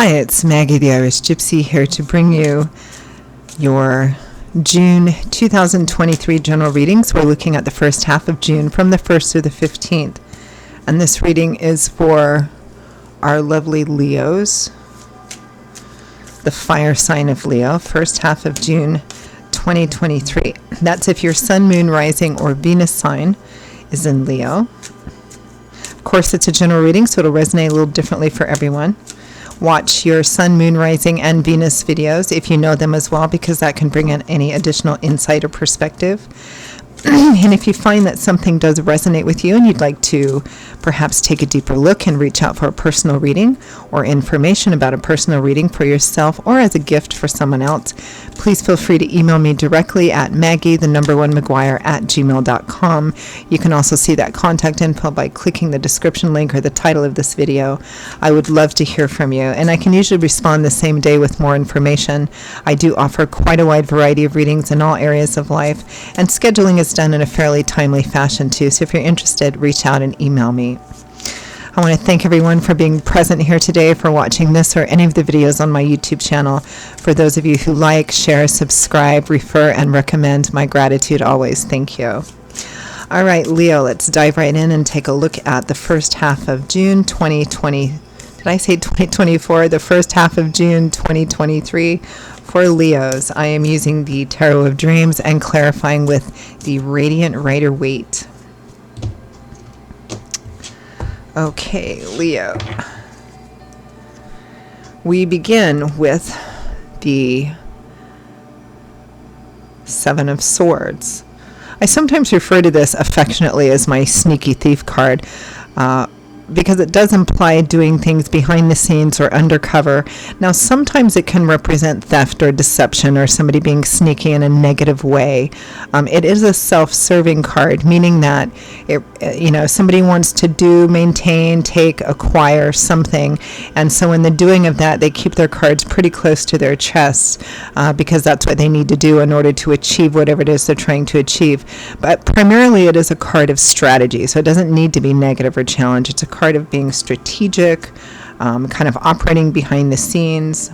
Hi, it's Maggie the Irish Gypsy here to bring you your June 2023 general readings. We're looking at the first half of June from the 1st through the 15th. And this reading is for our lovely Leos, the fire sign of Leo, first half of June 2023. That's if your sun, moon, rising, or Venus sign is in Leo. Of course, it's a general reading, so it'll resonate a little differently for everyone. Watch your sun, moon, rising, and Venus videos if you know them as well, because that can bring in any additional insight or perspective. And if you find that something does resonate with you and you'd like to perhaps take a deeper look and reach out for a personal reading or information about a personal reading for yourself or as a gift for someone else, please feel free to email me directly at maggie1mcguire@gmail.com. You can also see that contact info by clicking the description link or the title of this video. I would love to hear from you, and I can usually respond the same day with more information. I do offer quite a wide variety of readings in all areas of life, and scheduling is done in a fairly timely fashion too, so if you're interested, reach out and email me. I want to thank everyone for being present here today, for watching this or any of the videos on my YouTube channel. For those of you who like, share, subscribe, refer, and recommend, my gratitude always. Thank you. All right, Leo, let's dive right in and take a look at the first half of June 2020. Did I say 2024? The first half of June 2023. For Leos, I am using the Tarot of Dreams and clarifying with the Radiant Rider-Waite. Okay, Leo. We begin with the Seven of Swords. I sometimes refer to this affectionately as my sneaky thief card, because it does imply doing things behind the scenes or undercover. Now, sometimes it can represent theft or deception or somebody being sneaky in a negative way. It is a self-serving card, meaning that somebody wants to do, maintain, take, acquire something, and so in the doing of that, they keep their cards pretty close to their chests because that's what they need to do in order to achieve whatever it is they're trying to achieve. But primarily, it is a card of strategy, so it doesn't need to be negative or challenge. It's a card of being strategic, kind of operating behind the scenes,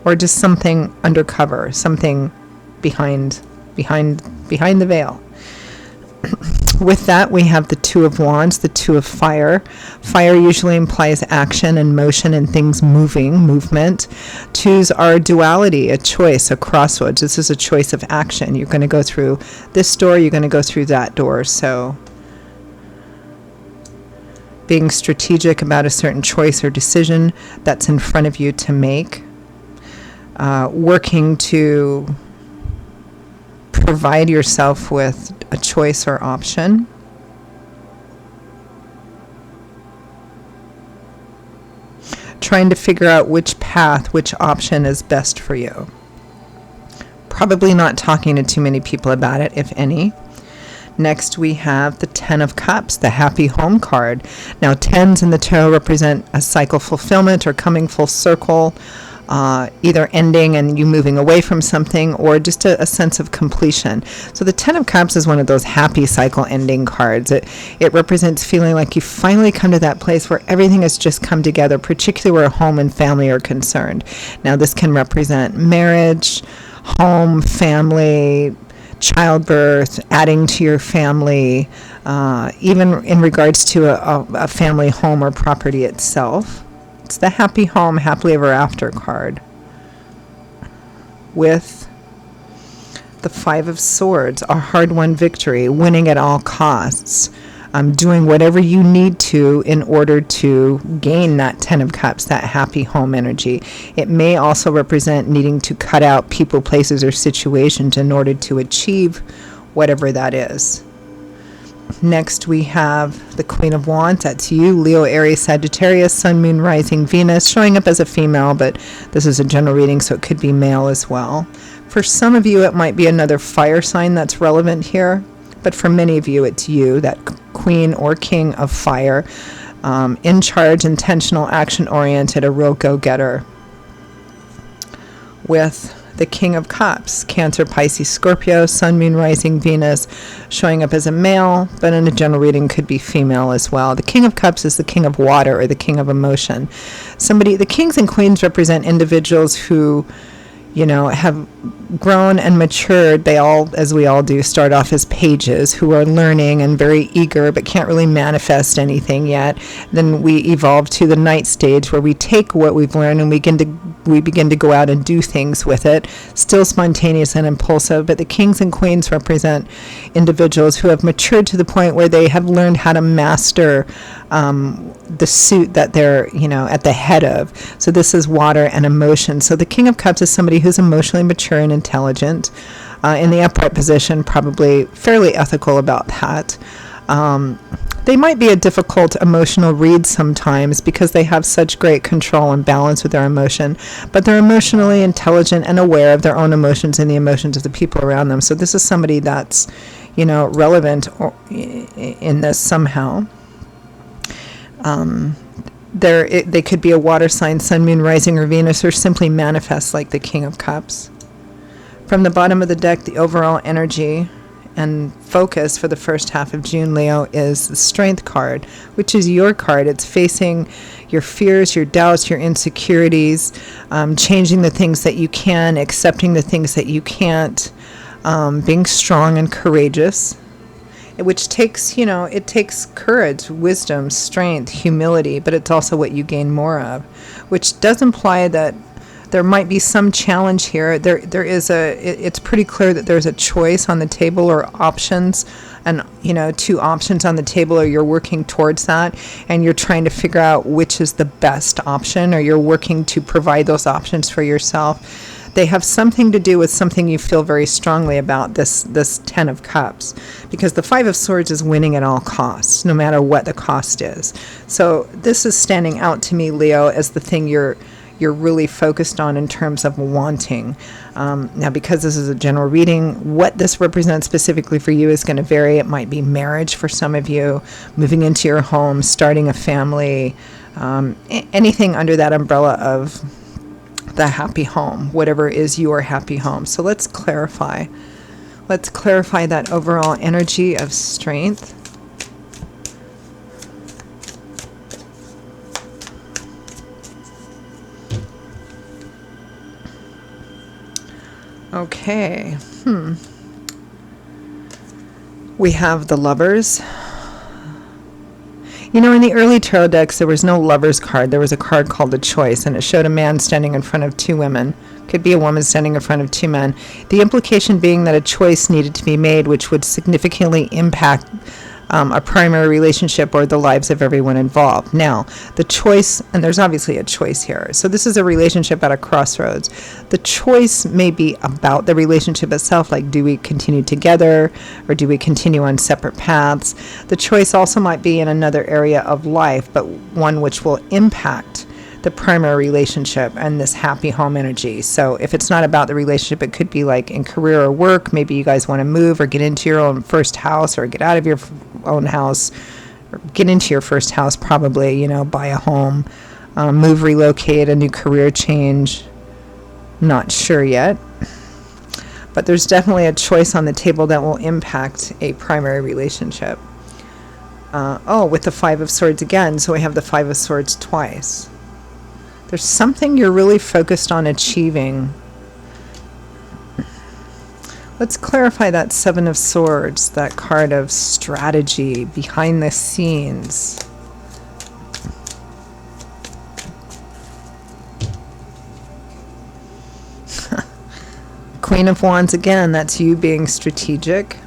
or just something undercover, something behind the veil. With that, we have the Two of Wands, the Two of Fire. Fire usually implies action and motion and things movement. Twos are duality, a choice, a crossroads. This is a choice of action. You're going to go through this door, you're going to go through that door. So being strategic about a certain choice or decision that's in front of you to make, working to provide yourself with a choice or option. Trying to figure out which path, which option is best for you. Probably not talking to too many people about it, if any. Next, we have the Ten of Cups, the Happy Home card. Now, tens in the tarot represent a cycle fulfillment or coming full circle, either ending and you moving away from something, or just a sense of completion. So the Ten of Cups is one of those happy cycle ending cards. It represents feeling like you finally come to that place where everything has just come together, particularly where home and family are concerned. Now, this can represent marriage, home, family, childbirth, adding to your family, even in regards to a family home or property itself. It's the Happy Home, Happily Ever After card. With the Five of Swords, a hard-won victory, winning at all costs, doing whatever you need to in order to gain that Ten of Cups, that happy home energy. It may also represent needing to cut out people, places, or situations in order to achieve whatever that is. Next, we have the Queen of Wands. That's you, Leo, Aries, Sagittarius, Sun, Moon, Rising, Venus, showing up as a female, but this is a general reading, so it could be male as well. For some of you, it might be another fire sign that's relevant here, but for many of you, it's you, that Queen or King of Fire, in charge, intentional, action-oriented, a real go-getter. With the King of Cups, Cancer, Pisces, Scorpio, Sun, Moon, Rising, Venus, showing up as a male, but in a general reading could be female as well. The King of Cups is the king of water, or the king of emotion. The kings and queens represent individuals who, have grown and matured. They all, as we all do, start off as pages who are learning and very eager but can't really manifest anything yet. Then we evolve to the knight stage, where we take what we've learned and we begin to go out and do things with it, still spontaneous and impulsive. But the kings and queens represent individuals who have matured to the point where they have learned how to master the suit that they're, at the head of. So this is water and emotion. So the King of Cups is somebody who's emotionally mature and intelligent. In the upright position, probably fairly ethical about that. They might be a difficult emotional read sometimes because they have such great control and balance with their emotion, but they're emotionally intelligent and aware of their own emotions and the emotions of the people around them. So this is somebody that's, relevant in this somehow. They could be a water sign, Sun, Moon, Rising, or Venus, or simply manifest like the King of Cups. From the bottom of the deck, the overall energy and focus for the first half of June, Leo, is the Strength card, which is your card. It's facing your fears, your doubts, your insecurities, changing the things that you can, accepting the things that you can't, being strong and courageous, which takes, it takes courage, wisdom, strength, humility, but it's also what you gain more of, which does imply that there might be some challenge here. It's pretty clear that there's a choice on the table or options, and, two options on the table, or you're working towards that, and you're trying to figure out which is the best option, or you're working to provide those options for yourself. They have something to do with something you feel very strongly about, this Ten of Cups, because the Five of Swords is winning at all costs, no matter what the cost is. So this is standing out to me, Leo, as the thing you're really focused on in terms of wanting. Now, because this is a general reading, what this represents specifically for you is going to vary. It might be marriage for some of you, moving into your home, starting a family, anything under that umbrella of the happy home, whatever is your happy home. So let's clarify. Let's clarify that overall energy of strength. Okay. We have the Lovers. In the early tarot decks, there was no Lovers card. There was a card called the Choice, and it showed a man standing in front of two women. Could be a woman standing in front of two men. The implication being that a choice needed to be made, which would significantly impact a primary relationship or the lives of everyone involved. Now, the choice, and there's obviously a choice here. So this is a relationship at a crossroads. The choice may be about the relationship itself, like do we continue together or do we continue on separate paths? The choice also might be in another area of life, but one which will impact the primary relationship and this happy home energy. So if it's not about the relationship, it could be like in career or work. Maybe you guys want to move or get into your own first house, or get out of your own house, or get into your first house, probably, buy a home, move, relocate, a new career change. Not sure yet. But there's definitely a choice on the table that will impact a primary relationship. With the Five of Swords again. So we have the Five of Swords twice. There's something you're really focused on achieving. Let's clarify that Seven of Swords, that card of strategy, behind the scenes. Queen of Wands again, that's you being strategic.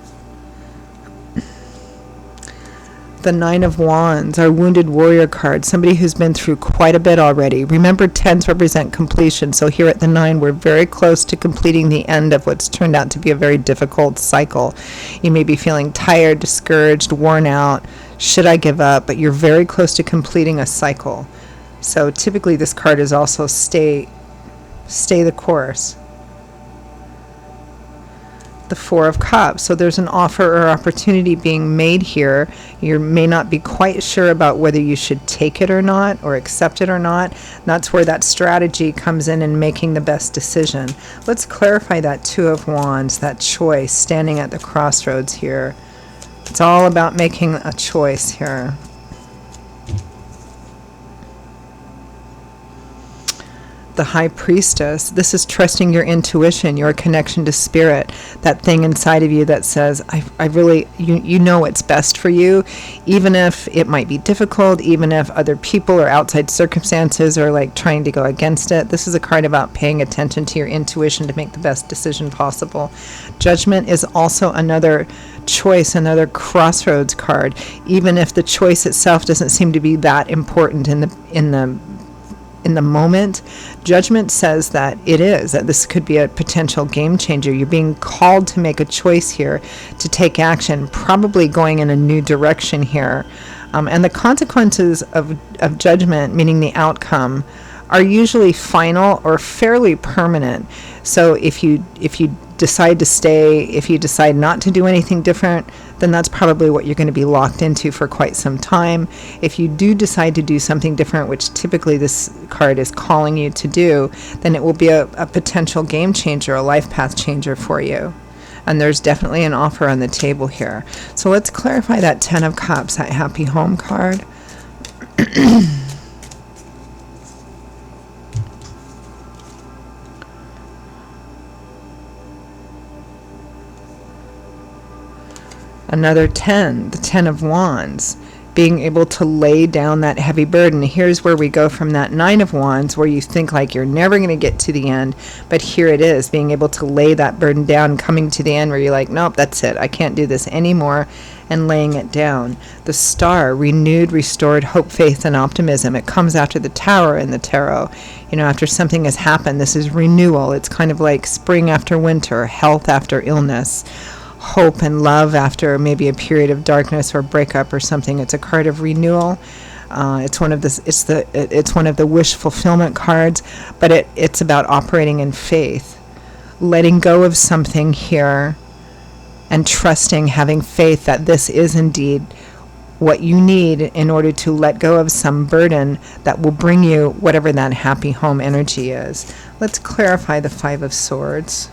The Nine of Wands, our wounded warrior card, somebody who's been through quite a bit already. Remember, tens represent completion, so here at the 9, we're very close to completing the end of what's turned out to be a very difficult cycle. You may be feeling tired, discouraged, worn out. Should I give up? But you're very close to completing a cycle. So typically this card is also stay the course. the Four of Cups. So there's an offer or opportunity being made here. You may not be quite sure about whether you should take it or not, or accept it or not. That's where that strategy comes in and making the best decision. Let's clarify that Two of Wands, that choice, standing at the crossroads here. It's all about making a choice here. The High Priestess, this is trusting your intuition, your connection to spirit, that thing inside of you that says, I really, you know what's best for you, even if it might be difficult, even if other people or outside circumstances are like trying to go against it. This is a card about paying attention to your intuition to make the best decision possible. Judgment is also another choice, another crossroads card, even if the choice itself doesn't seem to be that important in the moment. Judgment says that it is, that this could be a potential game changer. You're being called to make a choice here, to take action, probably going in a new direction here. And the consequences of judgment, meaning the outcome, are usually final or fairly permanent. So if you decide to stay, if you decide not to do anything different, then that's probably what you're going to be locked into for quite some time. If you do decide to do something different, which typically this card is calling you to do, then it will be a potential game changer, a life path changer for you. And there's definitely an offer on the table here. So let's clarify that Ten of Cups, that happy home card. Another 10, the 10 of Wands, being able to lay down that heavy burden. Here's where we go from that 9 of Wands, where you think like you're never going to get to the end, but here it is, being able to lay that burden down, coming to the end where you're like, nope, that's it, I can't do this anymore, and laying it down. The Star, renewed, restored hope, faith, and optimism. It comes after the Tower in the tarot. You know, after something has happened, this is renewal. It's kind of like spring after winter, health after illness, hope and love after maybe a period of darkness or breakup or something. It's a card of renewal. It's one of the wish fulfillment cards, but it's about operating in faith, letting go of something here, and trusting, having faith that this is indeed what you need in order to let go of some burden that will bring you whatever that happy home energy is. Let's clarify the Five of Swords.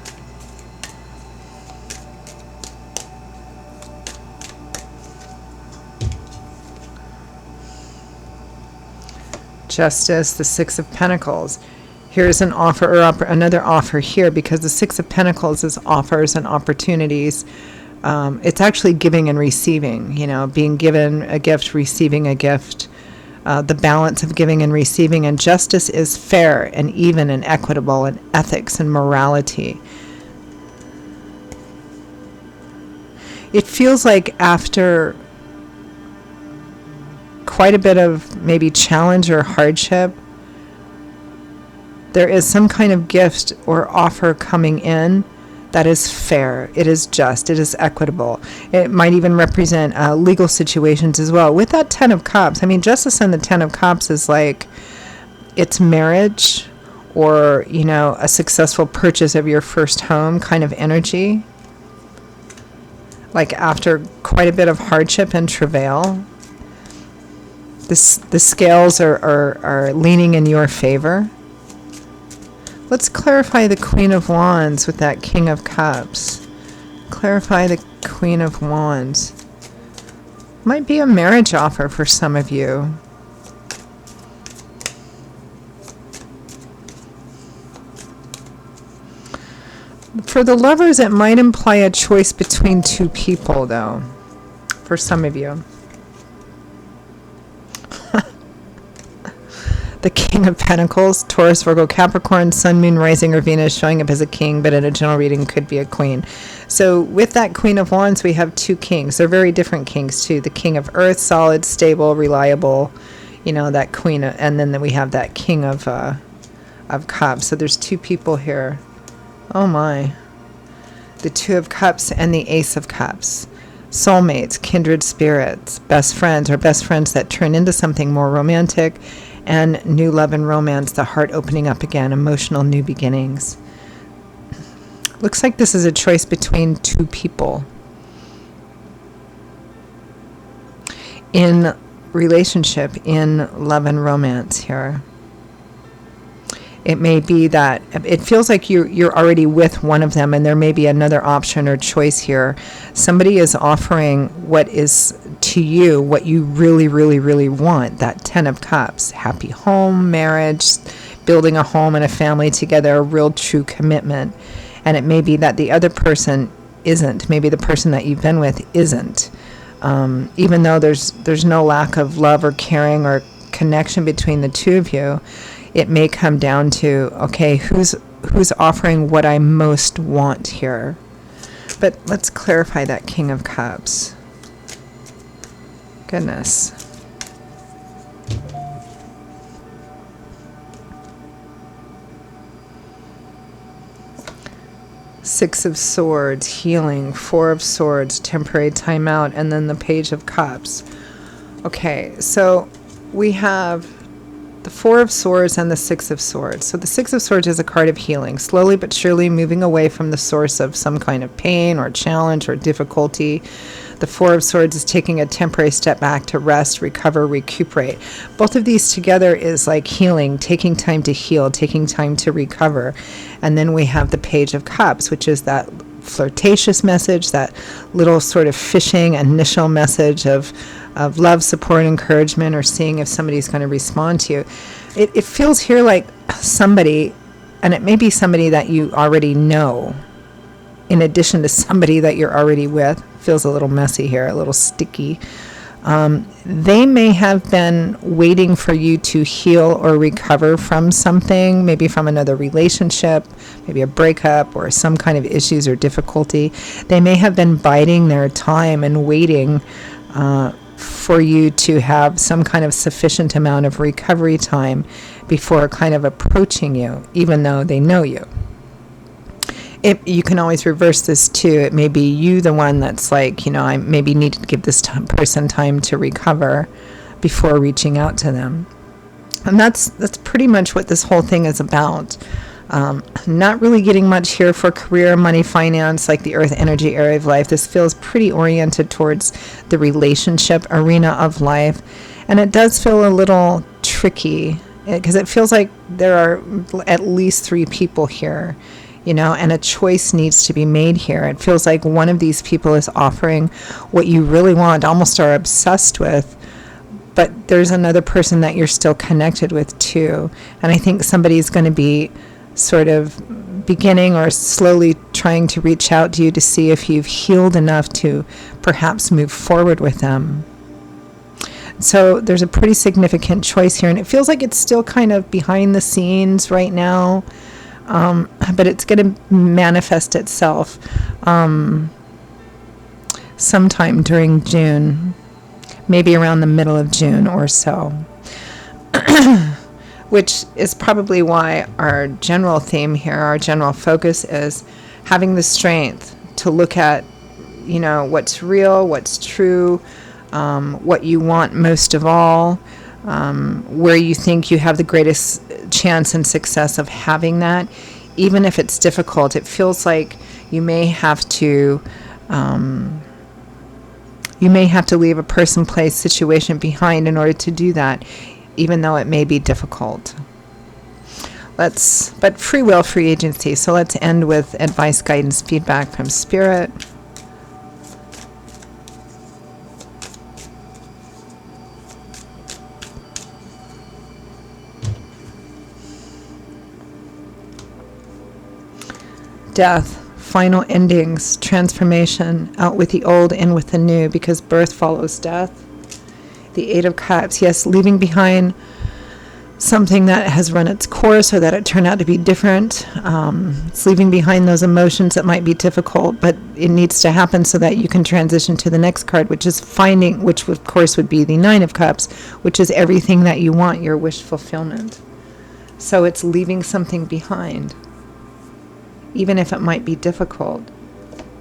Justice, the Six of Pentacles. Here's an offer or another offer here, because the Six of Pentacles is offers and opportunities. It's actually giving and receiving, you know, being given a gift, receiving a gift, the balance of giving and receiving. And justice is fair and even and equitable, and ethics and morality. It feels like after quite a bit of maybe challenge or hardship, there is some kind of gift or offer coming in that is fair, it is just, it is equitable. It might even represent legal situations as well. With that Ten of Cups, I mean, justice and the Ten of Cups is like, it's marriage or, you know, a successful purchase of your first home kind of energy. Like after quite a bit of hardship and travail, the scales are leaning in your favor. Let's clarify the Queen of Wands with that King of Cups. Clarify the Queen of Wands. Might be a marriage offer for some of you. For the lovers, it might imply a choice between two people, though, for some of you. The King of Pentacles, Taurus, Virgo, Capricorn, Sun, Moon, Rising, or Venus showing up as a king, but in a general reading could be a queen. So with that Queen of Wands, we have two kings. They're very different kings too. The King of Earth, solid, stable, reliable, you know, that Queen, and then we have that King of Cups. So there's two people here. Oh my. The Two of Cups and the Ace of Cups. Soulmates, kindred spirits, best friends, or best friends that turn into something more romantic, and new love and romance, the heart opening up again, emotional new beginnings. Looks like this is a choice between two people in relationship, in love and romance here. It may be that it feels like you're already with one of them, and there may be another option or choice here. Somebody is offering what is to you what you really, really, really want. That 10 of Cups, happy home, marriage, building a home and a family together, a real true commitment. And it may be that the other person isn't. Maybe the person that you've been with isn't. Even though there's no lack of love or caring or connection between the two of you, it may come down to, okay, who's offering what I most want here? But let's clarify that King of Cups. Goodness. Six of Swords, healing. Four of Swords, temporary timeout. And then the Page of Cups. Okay, so we have the Four of Swords and the Six of Swords. So the Six of Swords is a card of healing, slowly but surely moving away from the source of some kind of pain or challenge or difficulty. The Four of Swords is taking a temporary step back to rest, recover, recuperate. Both of these together is like healing, taking time to heal, taking time to recover. And then we have the Page of Cups, which is that flirtatious message, that little sort of fishing initial message of love, support, encouragement, or seeing if somebody's going to respond to you. It feels here like somebody, and it may be somebody that you already know, in addition to somebody that you're already with. Feels a little messy here, a little sticky. They may have been waiting for you to heal or recover from something, maybe from another relationship, maybe a breakup or some kind of issues or difficulty. They may have been biding their time and waiting for you to have some kind of sufficient amount of recovery time before kind of approaching you, even though they know you. You can always reverse this too. It may be you the one that's like, I maybe need to give this person time to recover before reaching out to them. And that's pretty much what this whole thing is about. Not really getting much here for career, money, finance, like the earth energy area of life. This feels pretty oriented towards the relationship arena of life. And it does feel a little tricky because it feels like there are at least 3 people here. And a choice needs to be made here. It feels like one of these people is offering what you really want, almost are obsessed with, but there's another person that you're still connected with too. And I think somebody's going to be sort of beginning or slowly trying to reach out to you to see if you've healed enough to perhaps move forward with them. So there's a pretty significant choice here, and it feels like it's still kind of behind the scenes right now. But it's going to manifest itself sometime during June, maybe around the middle of June or so, which is probably why our general theme here, our general focus is having the strength to look at, what's real, what's true, what you want most of all, where you think you have the greatest chance and success of having that. Even if it's difficult, it feels like you may have to leave a person, place, situation behind in order to do that, even though it may be difficult. But free will, free agency. So let's end with advice, guidance, feedback from Spirit. Death, final endings, transformation, out with the old, in with the new, because birth follows death. The Eight of Cups, yes, leaving behind something that has run its course or that it turned out to be different. It's leaving behind those emotions that might be difficult, but it needs to happen so that you can transition to the next card, which is finding, which of course would be the Nine of Cups, which is everything that you want, your wish fulfillment. So it's leaving something behind, even if it might be difficult.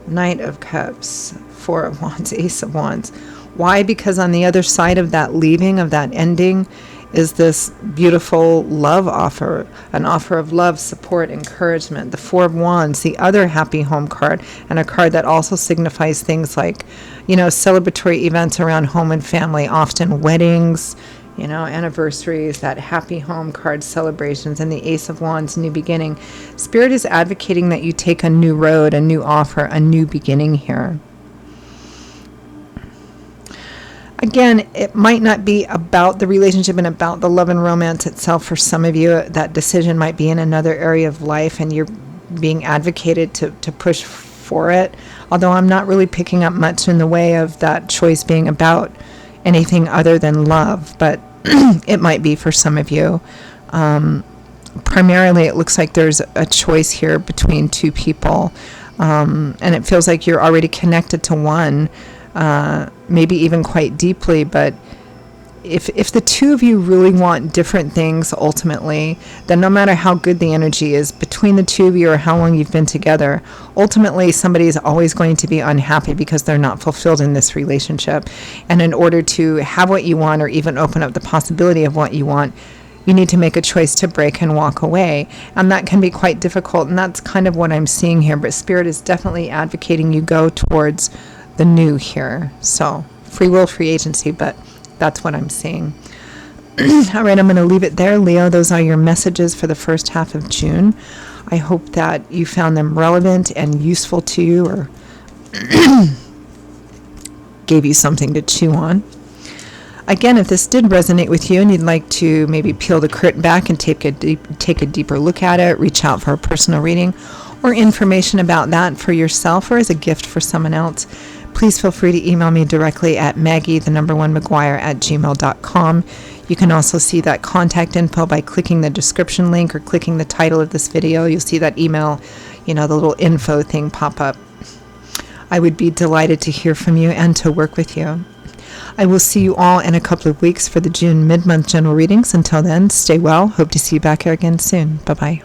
Knight of Cups, Four of Wands, Ace of Wands. Why? Because on the other side of that leaving, of that ending, is this beautiful love offer, an offer of love, support, encouragement. The Four of Wands, the other happy home card, and a card that also signifies things like, celebratory events around home and family, often weddings, anniversaries, that happy home card, celebrations, and the Ace of Wands, new beginning. Spirit is advocating that you take a new road, a new offer, a new beginning here. Again, it might not be about the relationship and about the love and romance itself. For some of you, that decision might be in another area of life and you're being advocated to push for it. Although I'm not really picking up much in the way of that choice being about anything other than love, but it might be for some of you. Primarily, it looks like there's a choice here between two people, and it feels like you're already connected to one, maybe even quite deeply. But if the two of you really want different things ultimately, then no matter how good the energy is between the two of you or how long you've been together, ultimately somebody is always going to be unhappy because they're not fulfilled in this relationship. And in order to have what you want, or even open up the possibility of what you want, you need to make a choice to break and walk away. And that can be quite difficult. And that's kind of what I'm seeing here. But Spirit is definitely advocating you go towards the new here. So free will, free agency, but that's what I'm seeing. All right, I'm going to leave it there, Leo. Those are your messages for the first half of June. I hope that you found them relevant and useful to you, or gave you something to chew on. Again, if this did resonate with you and you'd like to maybe peel the curtain back and take a deeper look at it, reach out for a personal reading or information about that for yourself or as a gift for someone else, please feel free to email me directly at maggie1maguire@gmail.com. You can also see that contact info by clicking the description link or clicking the title of this video. You'll see that email, the little info thing pop up. I would be delighted to hear from you and to work with you. I will see you all in a couple of weeks for the June mid-month general readings. Until then, stay well. Hope to see you back here again soon. Bye-bye.